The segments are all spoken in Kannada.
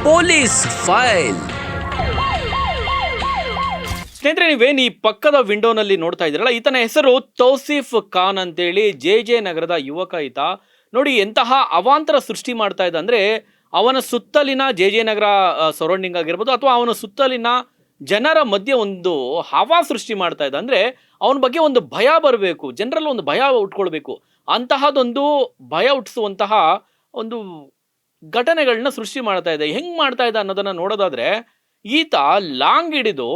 Police file. ಸ್ನೇಹಿತರೆ, ನೀವೇನು ಈ ಪಕ್ಕದ ವಿಂಡೋನಲ್ಲಿ ನೋಡ್ತಾ ಇದ್ದೀರಲ್ಲ, ಈತನ ಹೆಸರು ತೌಸಿಫ್ ಖಾನ್ ಅಂತೇಳಿ ಜೆ ನಗರದ ಯುವಕ. ಈತ ನೋಡಿ ಎಂತಹ ಅವಾಂತರ ಸೃಷ್ಟಿ ಮಾಡ್ತಾ ಇದ್ದ ಅಂದರೆ, ಅವನ ಸುತ್ತಲಿನ ಜೆ ನಗರ ಸರೌಂಡಿಂಗ್ ಆಗಿರ್ಬೋದು ಅಥವಾ ಅವನ ಸುತ್ತಲಿನ ಜನರ ಮಧ್ಯೆ ಒಂದು ಹವಾ ಸೃಷ್ಟಿ ಮಾಡ್ತಾ ಇದ್ದ. ಅಂದರೆ ಅವನ ಬಗ್ಗೆ ಒಂದು ಭಯ ಬರಬೇಕು, ಜನರಲ್ಲಿ ಒಂದು ಭಯ ಉಟ್ಕೊಳ್ಬೇಕು, ಅಂತಹದೊಂದು ಭಯ ಹುಟ್ಟಿಸುವಂತಹ ಒಂದು ಘಟನೆಗಳನ್ನ ಸೃಷ್ಟಿ ಮಾಡ್ತಾ ಇದೆ. ಹೆಂಗೆ ಮಾಡ್ತಾ ಇದ್ದ ಅನ್ನೋದನ್ನು ನೋಡೋದಾದರೆ, ಈತ ಲಾಂಗ್ ಹಿಡಿದು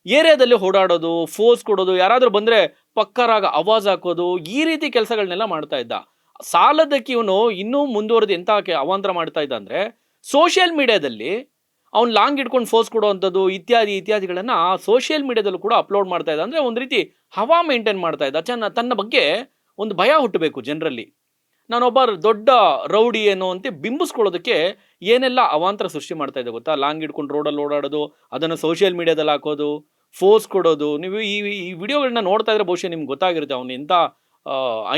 ಏರಿಯಾದಲ್ಲಿ ಓಡಾಡೋದು, ಫೋರ್ಸ್ ಕೊಡೋದು, ಯಾರಾದರೂ ಬಂದರೆ ಪಕ್ಕರಾಗ ಆವಾಜ್ ಹಾಕೋದು, ಈ ರೀತಿ ಕೆಲಸಗಳನ್ನೆಲ್ಲ ಮಾಡ್ತಾ ಇದ್ದ. ಸಾಲದಕ್ಕೆ ಇವನು ಇನ್ನೂ ಮುಂದುವರೆದು ಎಂಥ ಅವಾಂತರ ಮಾಡ್ತಾ ಇದ್ದ ಅಂದರೆ, ಸೋಷಿಯಲ್ ಮೀಡಿಯಾದಲ್ಲಿ ಅವ್ನು ಲಾಂಗ್ ಹಿಡ್ಕೊಂಡು ಫೋರ್ಸ್ ಕೊಡುವಂಥದ್ದು ಇತ್ಯಾದಿಗಳನ್ನು ಸೋಷಿಯಲ್ ಮೀಡಿಯಾದಲ್ಲೂ ಕೂಡ ಅಪ್ಲೋಡ್ ಮಾಡ್ತಾ ಇದ್ದ. ಅಂದರೆ ಒಂದು ರೀತಿ ಹವಾ ಮೇಂಟೈನ್ ಮಾಡ್ತಾ ಇದ್ದ. ತನ್ನ ಬಗ್ಗೆ ಒಂದು ಭಯ ಹುಟ್ಟಬೇಕು ಜನರಲ್ಲಿ, ನಾನೊಬ್ಬ ದೊಡ್ಡ ರೌಡಿ ಏನೋ ಅಂತ ಬಿಂಬಿಸ್ಕೊಳ್ಳೋದಕ್ಕೆ ಏನೆಲ್ಲ ಅವಾಂತರ ಸೃಷ್ಟಿ ಮಾಡ್ತಾ ಇದೆ ಗೊತ್ತಾ. ಲಾಂಗ್ ಹಿಡ್ಕೊಂಡು ರೋಡಲ್ಲಿ ಓಡಾಡೋದು, ಅದನ್ನು ಸೋಷಿಯಲ್ ಮೀಡಿಯಾದಲ್ಲಿ ಹಾಕೋದು, ಫೋರ್ಸ್ ಕೊಡೋದು. ನೀವು ಈ ವಿಡಿಯೋಗಳನ್ನ ನೋಡ್ತಾ ಇದ್ರೆ ಬಹುಶಃ ನಿಮ್ಗೆ ಗೊತ್ತಾಗಿರುತ್ತೆ ಅವನು ಎಂಥ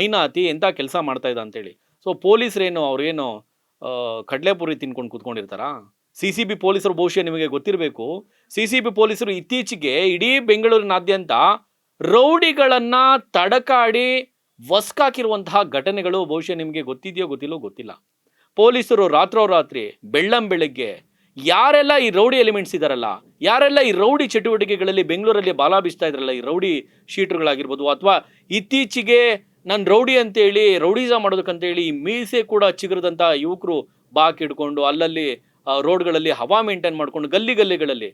ಐನಾತಿ, ಎಂಥ ಕೆಲಸ ಮಾಡ್ತಾ ಇದ್ದ ಅಂತೇಳಿ. ಸೊ ಪೊಲೀಸರೇನು ಅವ್ರೇನು ಕಡಲೆಪುರಿ ತಿನ್ಕೊಂಡು ಕೂತ್ಕೊಂಡಿರ್ತಾರಾ? CCB ಪೊಲೀಸರು ಬಹುಶಃ ನಿಮಗೆ ಗೊತ್ತಿರಬೇಕು. CCB ಪೊಲೀಸರು ಇತ್ತೀಚೆಗೆ ಇಡೀ ಬೆಂಗಳೂರಿನಾದ್ಯಂತ ರೌಡಿಗಳನ್ನು ತಡಕಾಡಿ ವಸ್ಕಾಕಿರುವಂತಹ ಘಟನೆಗಳು ಬಹುಶಃ ನಿಮಗೆ ಗೊತ್ತಿದೆಯೋ ಗೊತ್ತಿಲ್ಲ. ಪೊಲೀಸರು ರಾತ್ರೋರಾತ್ರಿ ಬೆಳ್ಳಂಬೆಳಗ್ಗೆ ಯಾರೆಲ್ಲ ಈ ರೌಡಿ ಎಲಿಮೆಂಟ್ಸ್ ಇದ್ದಾರಲ್ಲ, ಯಾರೆಲ್ಲ ಈ ರೌಡಿ ಚಟುವಟಿಕೆಗಳಲ್ಲಿ ಬೆಂಗಳೂರಲ್ಲಿ ಬಾಲ ಬೀಸ್ತಾ ಇದ್ರಲ್ಲ, ಈ ರೌಡಿ ಶೀಟರ್ಗಳಾಗಿರ್ಬೋದು, ಅಥವಾ ಇತ್ತೀಚೆಗೆ ನಾನು ರೌಡಿ ಅಂತೇಳಿ ರೌಡಿಸಮ್ ಮಾಡೋದಕ್ಕಂತೇಳಿ ಮೀಸೆ ಕೂಡ ಚಿಗುರದಂಥ ಯುವಕರು ಬಾಕ್ ಹಿಡ್ಕೊಂಡು ಅಲ್ಲಲ್ಲಿ ರೋಡ್ಗಳಲ್ಲಿ ಹವಾ ಮೇಂಟೈನ್ ಮಾಡ್ಕೊಂಡು ಗಲ್ಲಿಗಳಲ್ಲಿ,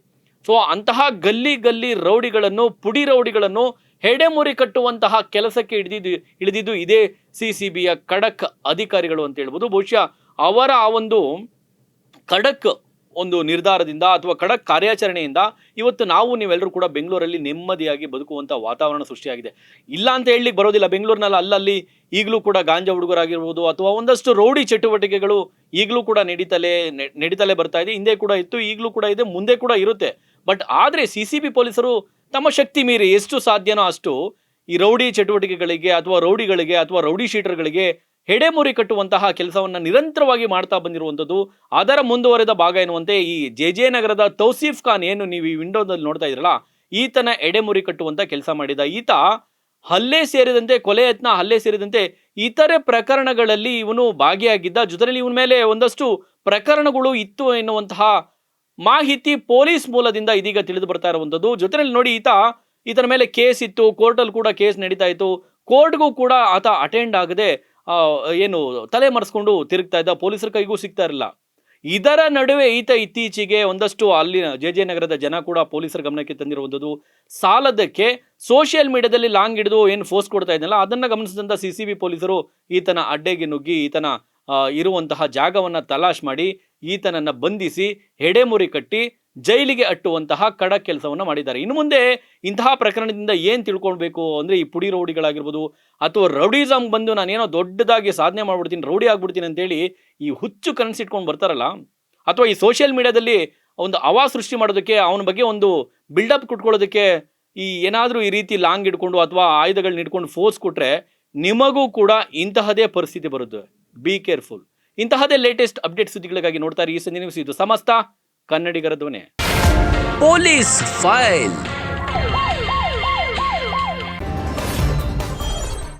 ಸೊ ಅಂತಹ ಗಲ್ಲಿ ರೌಡಿಗಳನ್ನು, ಪುಡಿ ರೌಡಿಗಳನ್ನು ಹೆಡೆಮುರಿ ಕಟ್ಟುವಂತಹ ಕೆಲಸಕ್ಕೆ ಇಳಿದಿದ್ದು ಇದೇ CCBಯ ಖಡಕ್ ಅಧಿಕಾರಿಗಳು ಅಂತ ಹೇಳ್ಬೋದು. ಬಹುಶಃ ಅವರ ಆ ಒಂದು ಖಡಕ್ ಒಂದು ನಿರ್ಧಾರದಿಂದ ಅಥವಾ ಖಡಕ್ ಕಾರ್ಯಾಚರಣೆಯಿಂದ ಇವತ್ತು ನೀವೆಲ್ಲರೂ ಕೂಡ ಬೆಂಗಳೂರಲ್ಲಿ ನೆಮ್ಮದಿಯಾಗಿ ಬದುಕುವಂಥ ವಾತಾವರಣ ಸೃಷ್ಟಿಯಾಗಿದೆ. ಇಲ್ಲ ಅಂತ ಹೇಳಲಿಕ್ಕೆ ಬರೋದಿಲ್ಲ. ಬೆಂಗಳೂರಿನಲ್ಲಿ ಅಲ್ಲಲ್ಲಿ ಈಗಲೂ ಕೂಡ ಗಾಂಜಾ ಹುಡುಗರಾಗಿರ್ಬೋದು ಅಥವಾ ಒಂದಷ್ಟು ರೌಡಿ ಚಟುವಟಿಕೆಗಳು ಈಗಲೂ ಕೂಡ ನಡೀತಲೇ ಬರ್ತಾ ಇದೆ. ಹಿಂದೆ ಕೂಡ ಇತ್ತು, ಈಗಲೂ ಕೂಡ ಇದೆ, ಮುಂದೆ ಕೂಡ ಇರುತ್ತೆ. ಬಟ್ ಆದರೆ CCB ಪೊಲೀಸರು ತಮ್ಮ ಶಕ್ತಿ ಮೀರಿ ಎಷ್ಟು ಸಾಧ್ಯನೋ ಅಷ್ಟು ಈ ರೌಡಿ ಚಟುವಟಿಕೆಗಳಿಗೆ ಅಥವಾ ರೌಡಿಗಳಿಗೆ ಅಥವಾ ರೌಡಿ ಶೀಟರ್ಗಳಿಗೆ ಹೆಡೆಮುರಿ ಕಟ್ಟುವಂತಹ ಕೆಲಸವನ್ನು ನಿರಂತರವಾಗಿ ಮಾಡ್ತಾ ಬಂದಿರುವಂಥದ್ದು ಅದರ ಮುಂದುವರೆದ ಭಾಗ ಎನ್ನುವಂತೆ ಈ ಜೆ ನಗರದ ತೌಸಿಫ್ ಖಾನ್ ಏನು ನೀವು ಈ ವಿಂಡೋದಲ್ಲಿ ನೋಡ್ತಾ ಇದ್ರಲ್ಲ, ಈತನ ಎಡೆಮುರಿ ಕಟ್ಟುವಂಥ ಕೆಲಸ ಮಾಡಿದ. ಈತ ಹಲ್ಲೆ ಸೇರಿದಂತೆ, ಕೊಲೆ ಯತ್ನ, ಹಲ್ಲೆ ಸೇರಿದಂತೆ ಇತರೆ ಪ್ರಕರಣಗಳಲ್ಲಿ ಇವನು ಭಾಗಿಯಾಗಿದ್ದ. ಜೊತೆಯಲ್ಲಿ ಇವನ ಮೇಲೆ ಒಂದಷ್ಟು ಪ್ರಕರಣಗಳು ಇತ್ತು ಎನ್ನುವಂತಹ ಮಾಹಿತಿ ಪೊಲೀಸ್ ಮೂಲದಿಂದ ಇದೀಗ ತಿಳಿದು ಬರ್ತಾ ಇರುವಂಥದ್ದು. ಜೊತೆಯಲ್ಲಿ ನೋಡಿ, ಈತನ ಮೇಲೆ ಕೇಸ್ ಇತ್ತು, ಕೋರ್ಟಲ್ಲಿ ಕೂಡ ಕೇಸ್ ನಡೀತಾ ಇತ್ತು. ಕೋರ್ಟ್ಗೂ ಕೂಡ ಆತ ಅಟೆಂಡ್ ಆಗದೆ ಏನು ತಲೆ ಮರೆಸ್ಕೊಂಡು ತಿರುಗ್ತಾ ಇದ್ದ, ಪೊಲೀಸರ ಕೈಗೂ ಸಿಗ್ತಾ ಇರಲಿಲ್ಲ. ಇದರ ನಡುವೆ ಈತ ಇತ್ತೀಚೆಗೆ ಒಂದಷ್ಟು ಅಲ್ಲಿನ ಜೆ ನಗರದ ಜನ ಕೂಡ ಪೊಲೀಸರ ಗಮನಕ್ಕೆ ತಂದಿರುವಂಥದ್ದು, ಸಾಲದಕ್ಕೆ ಸೋಷಿಯಲ್ ಮೀಡಿಯಾದಲ್ಲಿ ಲಾಂಗ್ ಹಿಡಿದು ಏನು ಫೋರ್ಸ್ ಕೊಡ್ತಾ ಇದ್ದಲ್ಲ, ಅದನ್ನು ಗಮನಿಸಿದಂಥ CCB ಪೊಲೀಸರು ಈತನ ಅಡ್ಡೆಗೆ ನುಗ್ಗಿ ಈತನ ಇರುವಂತಹ ಜಾಗವನ್ನು ತಲಾಶ್ ಮಾಡಿ ಈತನನ್ನು ಬಂಧಿಸಿ ಹೆಡೆಮುರಿ ಕಟ್ಟಿ ಜೈಲಿಗೆ ಅಟ್ಟುವಂತಹ ಖಡಕ್ ಕೆಲಸವನ್ನು ಮಾಡಿದ್ದಾರೆ. ಇನ್ನು ಮುಂದೆ ಇಂತಹ ಪ್ರಕರಣದಿಂದ ಏನು ತಿಳ್ಕೊಳ್ಬೇಕು ಅಂದರೆ, ಈ ಪುಡಿ ರೌಡಿಗಳಾಗಿರ್ಬೋದು ಅಥವಾ ರೌಡಿಸಮ್ ಬಂದು ನಾನೇನೋ ದೊಡ್ಡದಾಗಿ ಸಾಧನೆ ಮಾಡ್ಬಿಡ್ತೀನಿ, ರೌಡಿ ಆಗ್ಬಿಡ್ತೀನಿ ಅಂತೇಳಿ ಈ ಹುಚ್ಚು ಕನಸಿಟ್ಕೊಂಡು ಬರ್ತಾರಲ್ಲ, ಅಥವಾ ಈ ಸೋಷಿಯಲ್ ಮೀಡಿಯಾದಲ್ಲಿ ಒಂದು ಆವಾಜ್ ಸೃಷ್ಟಿ ಮಾಡೋದಕ್ಕೆ, ಅವನ ಬಗ್ಗೆ ಒಂದು ಬಿಲ್ಡಪ್ ಕೊಟ್ಕೊಳ್ಳೋದಕ್ಕೆ ಈ ಏನಾದರೂ ಈ ರೀತಿ ಲಾಂಗ್ ಹಿಡ್ಕೊಂಡು ಅಥವಾ ಆಯುಧಗಳನ್ನ ಹಿಡ್ಕೊಂಡು ಫೋರ್ಸ್ ಕೊಟ್ಟರೆ ನಿಮಗೂ ಕೂಡ ಇಂತಹದೇ ಪರಿಸ್ಥಿತಿ ಬರುತ್ತೆ. Be careful. ಇಂತಹದೇ ಲೇಟೆಸ್ಟ್ ಅಪ್ಡೇಟ್ ಸುದ್ದಿಗಳಿಗಾಗಿ ನೋಡ್ತಾರೆ ಈ ಸಂಜೆ ನ್ಯೂಸ್. ಇದು ಸಮಸ್ತ ಕನ್ನಡಿಗರ ಧ್ವನಿ. Police file.